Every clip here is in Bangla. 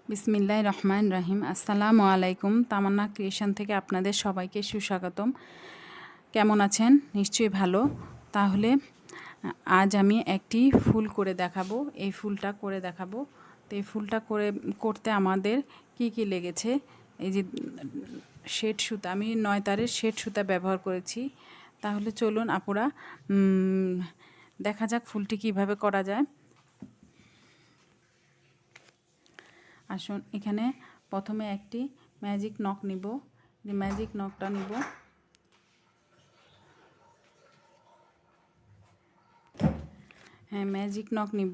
বিসমিল্লাহির রহমানির রহিম। আসসালামু আলাইকুম। তামান্না ক্রিয়েশন থেকে আপনাদের সবাইকে সুস্বাগতম। কেমন আছেন? নিশ্চয়ই ভালো। তাহলে আজ আমি একটি ফুল করে দেখাবো। এই ফুলটা করে দেখাবো। তো এই ফুলটা করতে আমাদের কি লেগেছে, এই যে শেড সুতা, আমি 9 তারের শেড সুতা ব্যবহার করেছি। তাহলে চলুন আপুরা দেখা যাক ফুলটি কিভাবে করা যায়। আসুন, এখানে প্রথমে একটি ম্যাজিক নক নিব। যে ম্যাজিক নকটা নিব, হ্যাঁ ম্যাজিক নক নিব।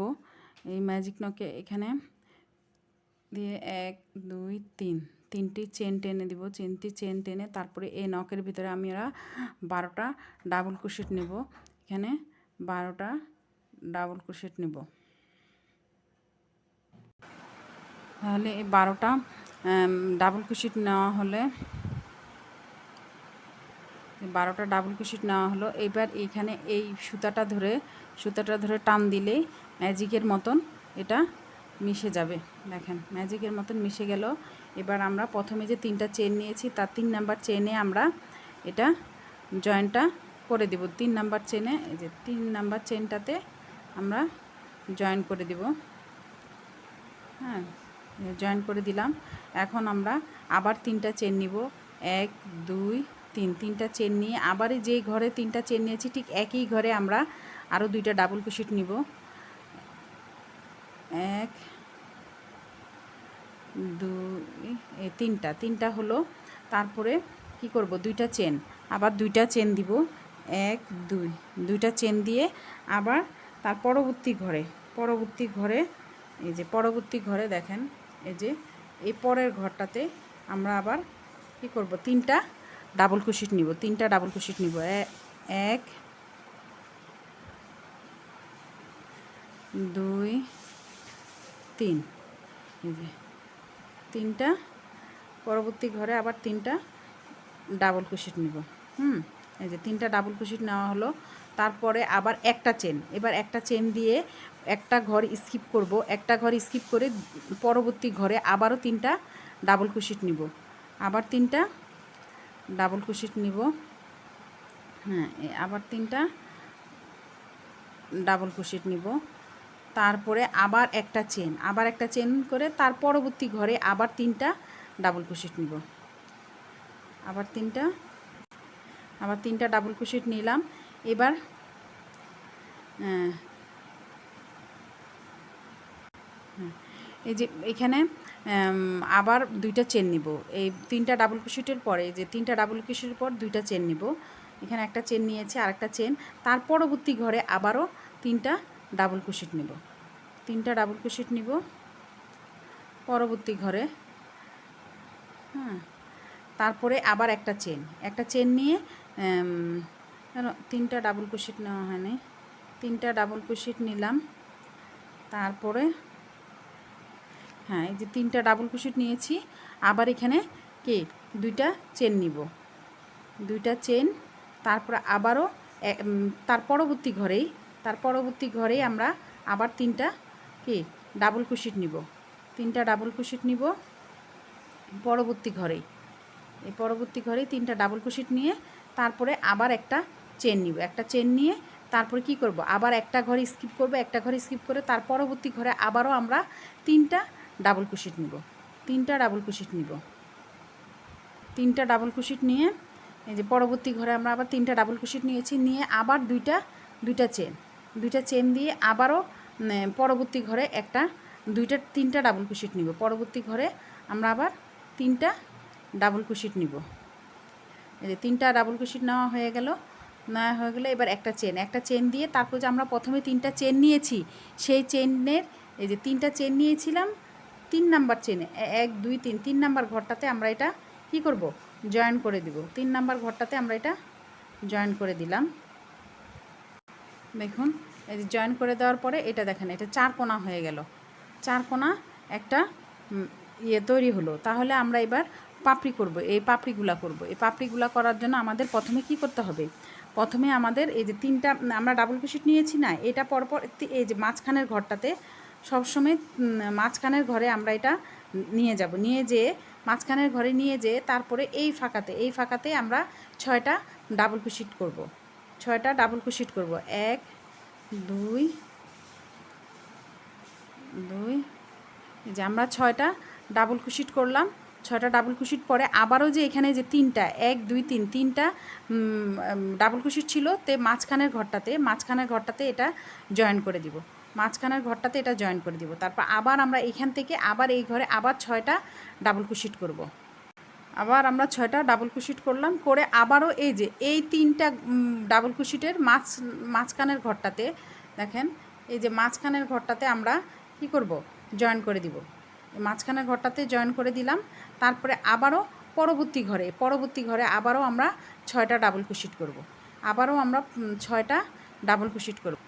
এই ম্যাজিক নকে এখানে দিয়ে 1 2 3 তিনটি চেন টেনে দিব। তিনটি চেন টেনে তারপরে এই নকের ভিতরে আমরা 12টা ডাবল ক্রোশেট নেব। এখানে 12টা ডাবল ক্রোশেট নেব। তাহলে এই 12টা ডাবল ক্রোশেট নেওয়া হলে 12টা ডাবল ক্রোশেট নেওয়া হলো। এবার এইখানে এই সুতাটা ধরে টান দিলেই ম্যাজিকের মতন এটা মিশে যাবে। দেখেন ম্যাজিকের মতন মিশে গেল। এবার আমরা প্রথমে যে 3টা চেন নিয়েছি তার 3 নাম্বার চেনে আমরা এটা জয়েন্টটা করে দেব। 3 নাম্বার চেনে, এই যে 3 নাম্বার চেনটাতে আমরা জয়েন করে দেব। হ্যাঁ, জয়েন করে দিলাম। এখন আমরা আবার 3টা চেন নিব। 1 2 3 তিনটা চেন নিয়ে আবার যেই ঘরে 3টা চেন নিয়েছি ঠিক একই ঘরে আমরা আরও 2টা ডাবল ক্রোশেট নিব। 1 2 এই তিনটা হলো। তারপরে কি করব, 2টা চেন, আবার 2টা চেন দিব। 1 2 2টা চেন দিয়ে আবার তার পরবর্তী ঘরে এই যে পরবর্তী ঘরে দেখেন, এই যে এই পরের ঘরটাতে আমরা আবার কি করব, 3টা ডাবল ক্রোশেট নিব। 3টা ডাবল ক্রোশেট নিব। 1 2 3, এই যে 3টা, পরবর্তী ঘরে আবার 3টা ডাবল ক্রোশেট নিব। এই যে 3টা ডাবল ক্রোশেট নেওয়া হলো। তারপরে আবার একটা চেন, এবার একটা চেন দিয়ে একটা ঘর স্কিপ করব। একটা ঘর স্কিপ করে পরবর্তী ঘরে আবারও 3টা ডাবল ক্রোশেট নিব। আবার 3টা ডাবল ক্রোশেট নিব। হ্যাঁ, আবার 3টা ডাবল ক্রোশেট নিব। তারপরে আবার একটা চেন করে তার পরবর্তী ঘরে আবার 3টা ডাবল ক্রোশেট নিব। আবার 3টা ডাবল ক্রোশেট নিলাম। এবার এই যে এখানে আবার 2টা চেন নিব। এই 3টা ডাবল ক্রোশেটের পরে, যে 3টা ডাবল ক্রোশেটের পর 2টা চেন নিব। এখানে একটা চেন নিয়েছি, আরেকটা চেন, তার পরবর্তী ঘরে আবারও 3টা ডাবল ক্রোশেট নিব। 3টা ডাবল ক্রোশেট নিব পরবর্তী ঘরে। তারপরে আবার একটা চেন নিয়ে 3টা ডাবল ক্রোশেট নেওয়া হয় নাই, 3টা ডাবল ক্রোশেট নিলাম। তারপরে হ্যাঁ, এই যে 3টা ডাবল ক্রোশেট নিয়েছি। আবার এখানে 2টা চেন নিব। 2টা চেন, তারপরে আবারও তার পরবর্তী ঘরেই আমরা আবার 3টা ডাবল ক্রোশেট নিব। 3টা ডাবল ক্রোশেট নিব পরবর্তী ঘরেই। এই পরবর্তী ঘরেই 3টা ডাবল ক্রোশেট নিয়ে তারপরে আবার একটা চেন নিব। একটা চেন নিয়ে তারপরে কি করব, আবার একটা ঘর স্কিপ করব। একটা ঘর স্কিপ করে তার পরবর্তী ঘরে আবারও আমরা 3টা ডাবল ক্রোশেট নিব। 3টা ডাবল ক্রোশেট নিব। 3টা ডাবল ক্রোশেট নিয়ে এই যে পরবর্তী ঘরে আমরা আবার 3টা ডাবল ক্রোশেট নিয়েছি। নিয়ে আবার 2টা চেন দিয়ে আবারও পরবর্তী ঘরে 3টা ডাবল ক্রোশেট নিব। পরবর্তী ঘরে আমরা আবার 3টা ডাবল ক্রোশেট নিব। এই যে 3টা ডাবল ক্রোশেট নেওয়া হয়ে গেল। এবার একটা চেন দিয়ে তারপর যে আমরা প্রথমে 3টা চেন নিয়েছি সেই চেনের, এই যে 3টা চেন নিয়েছিলাম 3 নাম্বার চেনে 1 2 3 3 নাম্বার ঘরটাতে আমরা এটা কি করব, জয়েন করে দিব। 3 নাম্বার ঘরটাতে আমরা এটা জয়েন করে দিলাম। দেখুন, এই যে জয়েন করে দেওয়ার পরে এটা দেখেন, এটা 4 কোণা হয়ে গেল। 4 কোণা একটা তৈরি হলো। তাহলে আমরা এবার পাপড়ি করব। এই পাপড়িগুলা করার জন্য আমাদের প্রথমে কি করতে হবে, প্রথমে আমাদের এই যে 3টা আমরা ডাবল ক্রোশেট নিয়েছি না, এটা পরপর এই যে মাঝখানের ঘরটাতে সবসময় মাঝখানের ঘরে আমরা এটা নিয়ে যাব, নিয়ে যেয়ে মাঝখানের ঘরে নিয়ে যেয়ে তারপরে এই ফাঁকাতে আমরা 6টা ডাবল ক্রোশেট করব, 6টা ডাবল ক্রোশেট করব। 1 2 2, এই যে আমরা 6টা ডাবল ক্রোশেট করলাম। 6টা ডাবল ক্রোশেট পরে আবারও যে এখানে যে 3টা 1 2 3 3টা ডাবল ক্রোশেট ছিল, তে মাঝখানের ঘরটাতে এটা জয়েন করে দিব, মাঝখানের ঘরটাতে এটা জয়েন করে দিব। তারপর আবার আমরা এখান থেকে আবার এই ঘরে আবার 6টা ডাবল ক্রোশেট করব। আবার আমরা 6টা ডাবল ক্রোশেট করলাম, করে আবারও এই যে এই 3টা ডাবল ক্রোশেটের মাঝখানের ঘরটাতে দেখেন, এই যে মাঝখানের ঘরটাতে আমরা কি করব, জয়েন করে দিব। মাঝখানের ঘরটাতে জয়েন করে দিলাম। তারপরে আবারও পরবর্তী ঘরে আবারও আমরা 6টা ডাবল ক্রোশেট করব। আবারও আমরা 6টা ডাবল ক্রোশেট করব।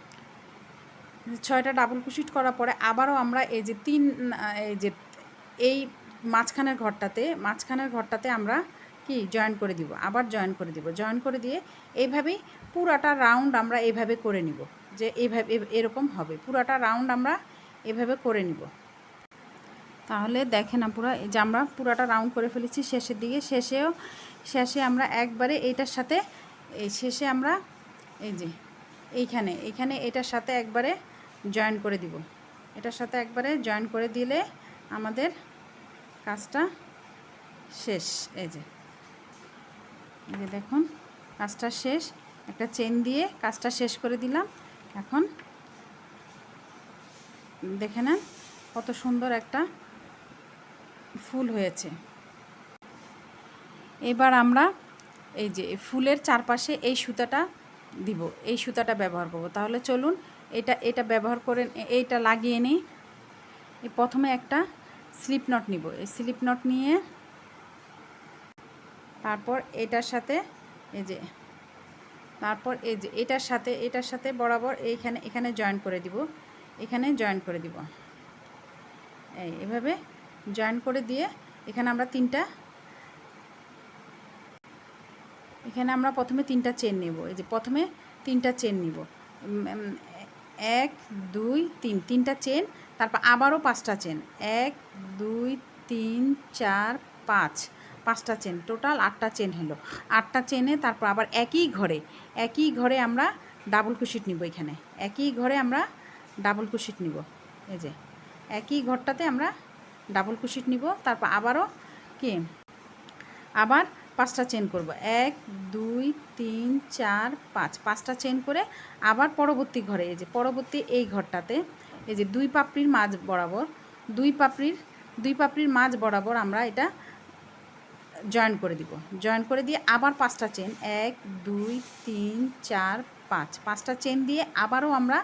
6টা ডাবল ক্রোশেট করার পরে আবারও আমরা এই যে এই মাঝখানের ঘরটাতে আমরা কি জয়েন করে দিব, আবার জয়েন করে দিয়ে এইভাবেই পুরাটা রাউন্ড আমরা এইভাবে করে নিব, যে এইভাবে এরকম হবে পুরাটা রাউন্ড আমরা এভাবে করে নিব। তাহলে দেখেন আপুরা, এই যে আমরা পুরাটা রাউন্ড করে ফেলেছি। শেষের দিকে শেষে আমরা একবারে এইটার সাথে শেষে আমরা এই যে এইখানে এটার সাথে একবারে জয়েন করে দিব। এটার সাথে একবারে জয়েন করে দিলে আমাদের কাজটা শেষ। এই যে দেখুন কাজটা শেষ, একটা চেন দিয়ে কাজটা শেষ করে দিলাম। এখন দেখে নেন কত সুন্দর একটা ফুল হয়েছে। এবার আমরা এই যে ফুলের চারপাশে এই সুতাটা দিব, এই সুতাটা ব্যবহার করব। তাহলে চলুন এটা ব্যবহার করে এইটা লাগিয়ে নিই। প্রথমে একটা স্লিপ নট নিব, এই স্লিপ নট নিয়ে তারপর এটার সাথে এই যে এটার সাথে বরাবর এখানে জয়েন করে দিব, এভাবে জয়েন করে দিয়ে এখানে আমরা প্রথমে 3টা চেন নেব। এই যে প্রথমে 3টা চেন নিব, 1 2 3, 3টা চেন। তারপর আবারও 5টা চেন, 1 2 3 4 5, 5টা চেন, টোটাল 8টা চেন হলো। 8টা চেনে তারপর আবার একই ঘরে আমরা ডাবল ক্রোশেট নিব। এখানে একই ঘরে আমরা ডাবল ক্রোশেট নিব, এই যে একই ঘরটাতে আমরা ডাবল ক্রোশেট নিব। তারপর আবার 5টা চেন করব, 1 2 3 4 5, 5টা চেন করে আবার পরবর্তী ঘরে এই যে এই ঘরটাতে এই যে দুই পাপড়ির মাঝ বরাবর আমরা এটা জয়েন করে দিব। জয়েন করে দিয়ে আবার 5টা চেন, 1 2 3 4 5, 5টা চেন দিয়ে আবারও আমরা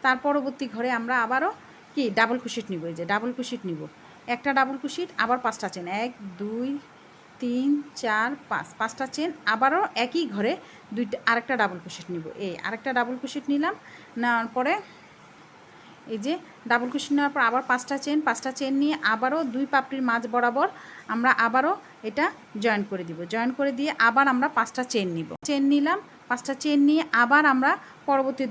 তার পরবর্তী ঘরে আমরা আবারও কি ডাবল ক্রোশেট নিব। এই যে ডাবল ক্রোশেট নিব, একটা ডাবল ক্রোশেট, আবার 5টা চেন, 1 2 3 4 5, 5টা চেন, আবারও একই ঘরে আরেকটা ডাবল ক্রোশেট নিব। এই আরেকটা ডাবল ক্রোশেট নিলাম, নেওয়ার পরে এই যে ডাবল ক্রোশেট নেওয়ার পর আবার 5টা চেন নিয়ে আবারও দুই পাপড়ির মাঝ বরাবর আমরা আবারও এটা জয়েন করে দিব। জয়েন করে দিয়ে আবার আমরা 5টা চেন নিলাম। 5টা চেন নিয়ে আবার আমরা পরবর্তী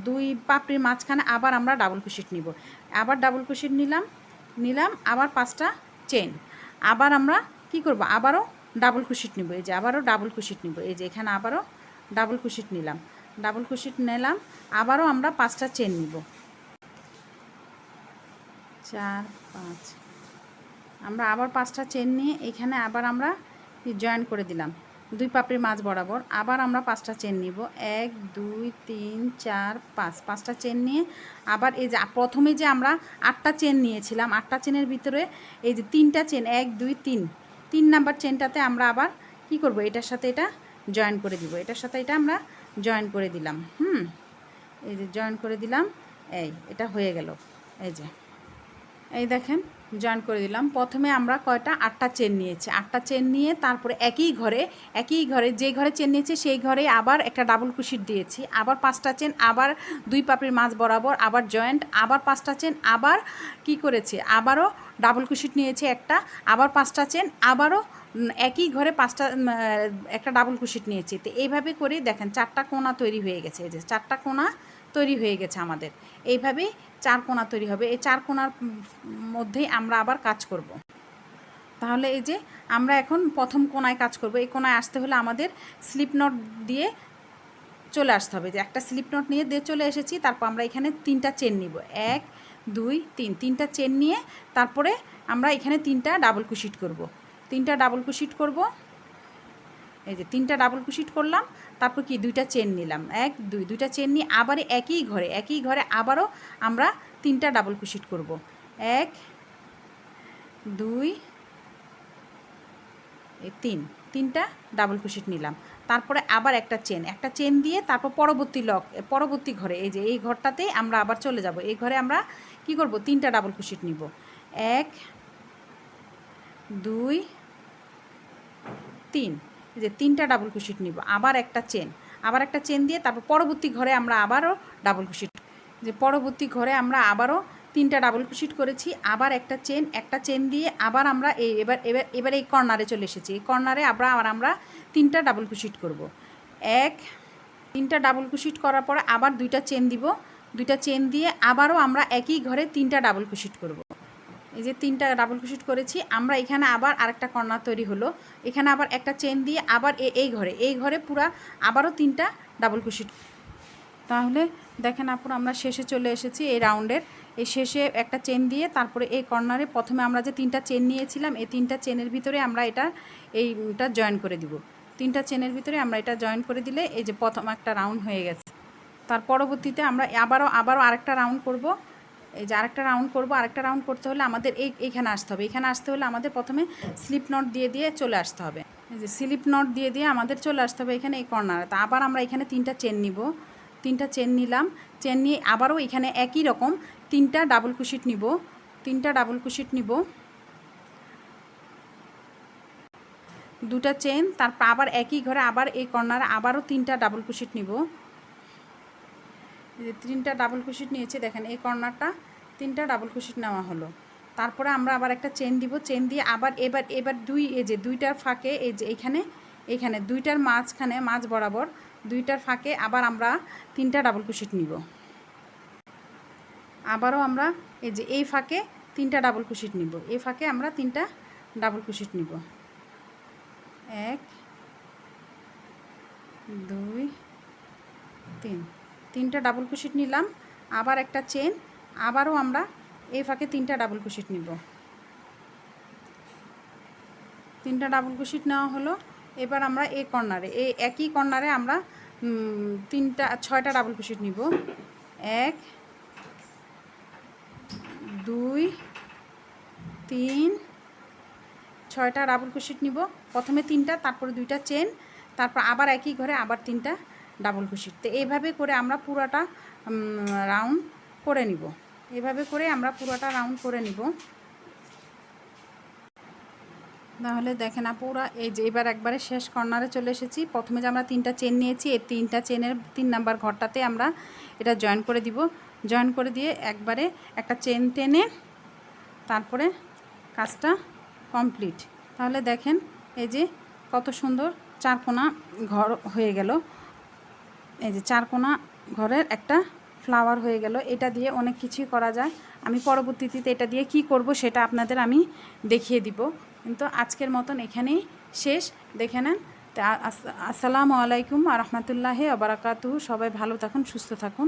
দুই পাপড়ির মাঝখানে আবার আমরা ডাবল ক্রোশেট নিব। আবার ডাবল ক্রোশেট নিলাম আবার 5টা চেন, আবার আমরা কি করব, আবারও ডাবল ক্রোশেট নিব। এই যে আবারও ডাবল ক্রোশেট নিব, এই যে এখানে আবারও ডাবল ক্রোশেট নিলাম, আবারও আমরা 5টা চেন নিব, 4 5, আমরা আবার 5টা চেন নিয়ে এখানে আবার আমরা জয়েন করে দিলাম দুই পাপড়ির মাঝ বরাবর। আবার আমরা 5টা চেন নিব, 1 2 3 4 5, 5টা চেন নিয়ে আবার এই যে প্রথমে যে আমরা 8টা চেন নিয়েছিলাম, 8টা চেনের ভিতরে এই যে 3টা চেন 1 2 3 নাম্বার চেনটাতে আমরা আবার কি করব, এটার সাথে এটা জয়েন করে দিব, এটার সাথে এটা আমরা জয়েন করে দিলাম। এই যে জয়েন করে দিলাম, এটা হয়ে গেল। এই দেখেন জয়েন করে দিলাম। প্রথমে আমরা 8টা চেন নিয়েছি, 8টা চেন নিয়ে তারপরে একই ঘরে যে ঘরে চেন নিয়েছি সেই ঘরে আবার একটা ডাবল ক্রোশেট দিয়েছি, আবার 5টা চেন, আবার দুই পাপড়ির মাঝ বরাবর আবার জয়েন্ট, আবার 5টা চেন, আবার কি করেছি, আবারও ডাবল ক্রোশেট নিয়েছি একটা, আবার 5টা চেন, আবারও একই ঘরে একটা ডাবল ক্রোশেট নিয়েছি। তো এইভাবে করে দেখেন 4টা কোণা তৈরি হয়ে গেছে। এই যে 4টা কোণা তৈরি হয়ে গেছে আমাদের। এইভাবেই চার কোণা তৈরি হবে। এই চার কোণার মধ্যেই আমরা আবার কাজ করব। তাহলে এই যে আমরা এখন প্রথম কোণায় কাজ করব। এই কোণায় আসতে হলে আমাদের স্লিপ নট দিয়ে চলে আসতে হবে। যে একটা স্লিপ নট নিয়ে দিয়ে চলে এসেছি, তারপর আমরা এখানে 3টা চেন নিব, 1 2 3, 3টা চেন নিয়ে তারপরে আমরা এখানে 3টা ডাবল কুশিট করব। 3টা ডাবল কুশিট করব। এই যে 3টা ডাবল কুশিট করলাম, তারপর কি 2টা চেন নিলাম, 1 2, 2টা চেন নিয়ে আবার একই ঘরে আবারও আমরা 3টা ডাবল কুশিট করব। 1 2 3, 3টা ডাবল কুশিট নিলাম। তারপরে আবার একটা চেন দিয়ে তারপর পরবর্তী ঘরে, এই যে এই ঘরটাতেই আমরা আবার চলে যাব। এই ঘরে আমরা কি করব, 3টা ডাবল কুশিট নিব, 1 2 3, এই যে 3টা ডাবল কুশিট নিব। আবার একটা চেন দিয়ে তারপর পরবর্তী ঘরে আমরা আবারও ডাবল কুশিট, যে পরবর্তী ঘরে আমরা আবারও 3টা ডাবল কুশিট করেছি। আবার একটা চেন দিয়ে আবার আমরা এবার এই কর্নারে চলে এসেছি। এই কর্নারে আমরা 3টা ডাবল কুশিট করব। 3টা ডাবল কুশিট করার পর আবার 2টা চেন দিব, 2টা চেন দিয়ে আবারও আমরা একই ঘরে 3টা ডাবল কুশিট করব। এই যে 3টা ডাবল কুশিট করেছি আমরা, এখানে আবার আরেকটা কর্নার তৈরি হলো। এখানে আবার একটা চেন দিয়ে আবার এই ঘরে পুরা আবারও 3টা ডাবল কুশিট। তাহলে দেখেন আপুরা, আমরা শেষে চলে এসেছি এই রাউন্ডের। এই শেষে একটা চেন দিয়ে তারপরে এই কর্নারে প্রথমে আমরা যে 3টা চেন নিয়েছিলাম, এই 3টা চেনের ভিতরে আমরা এইটা জয়েন করে দিব। 3টা চেনের ভিতরে আমরা এটা জয়েন করে দিলে এই যে প্রথম একটা রাউন্ড হয়ে গেছে। তার পরবর্তীতে আমরা আবারও আরেকটা রাউন্ড করব। এই যে আরেকটা রাউন্ড করতে হলে আমাদের এইখানে আসতে হবে। এখানে আসতে হলে আমাদের প্রথমে স্লিপ নট দিয়ে চলে আসতে হবে। এই যে স্লিপ নট দিয়ে আমাদের চলে আসতে হবে এখানে এই কর্নারে। তা আবার আমরা এখানে 3টা চেন নিব, 3টা চেন নিলাম। চেন নিয়ে আবারও এখানে একই রকম 3টা ডাবল কুশিট নিব, 3টা ডাবল কুশিট নিব, 2টা চেন, তারপর আবার একই ঘরে আবার এই কর্নারে আবারও 3টা ডাবল কুশিট নিব। এই যে 3টা ডাবল কুশিট নিয়েছি, দেখেন এই কর্নারটা 3টা ডাবল কুশিট নেওয়া হলো। তারপরে আমরা আবার একটা চেন দিব, চেন দিয়ে আবার এবার এই যে 2টার ফাঁকে, এই যে এইখানে 2টার মাঝ বরাবর 2টার ফাঁকে আবার আমরা 3টা ডাবল কুশিট নিব। আবারও আমরা এই যে এই ফাঁকে 3টা ডাবল কুশিট নিব, এই ফাঁকে আমরা 3টা ডাবল কুশিট নিব, 1 2 3, 3টা ডাবল কুশিট নিলাম। আবার একটা চেন, আবারও আমরা এই ফাঁকে 3টা ডাবল কুশিট নিব। 3টা ডাবল কুশিট নেওয়া হলো। এবার আমরা এই কর্নারে, এই একই কর্নারে আমরা 6টা ডাবল কুশিট নিব, 1 2 3, 6টা ডাবল কুশিট নিব। প্রথমে 3টা, তারপরে 2টা চেন, তারপর আবার একই ঘরে আবার 3টা ডাবল কুশিট। তো এইভাবে করে আমরা পুরোটা রাউন্ড করে নিব। তাহলে দেখেন আপুরা, এই যে এবার একবারে শেষ কর্নারে চলে এসেছি। প্রথমে যে আমরা 3টা চেন নিয়েছি, এই 3টা চেনের 3 নাম্বার ঘরটাতে আমরা এটা জয়েন করে দিব। জয়েন করে দিয়ে একবারে একটা চেন টেনে তারপরে কাজটা কমপ্লিট। তাহলে দেখেন এই যে কত সুন্দর 4 কোণা ঘর হয়ে গেল। এই যে 4 কোণা ঘরের একটা ফ্লাওয়ার হয়ে গেল। এটা দিয়ে অনেক কিছুই করা যায়। আমি পরবর্তীতে এটা দিয়ে কি করব সেটা আপনাদের আমি দেখিয়ে দিব। কিন্তু আজকের মতন এখানেই শেষ। দেখে নেন। আসসালামু আলাইকুম ওয়া রাহমাতুল্লাহি ওয়া বারাকাতুহু। সবাই ভালো থাকুন, সুস্থ থাকুন।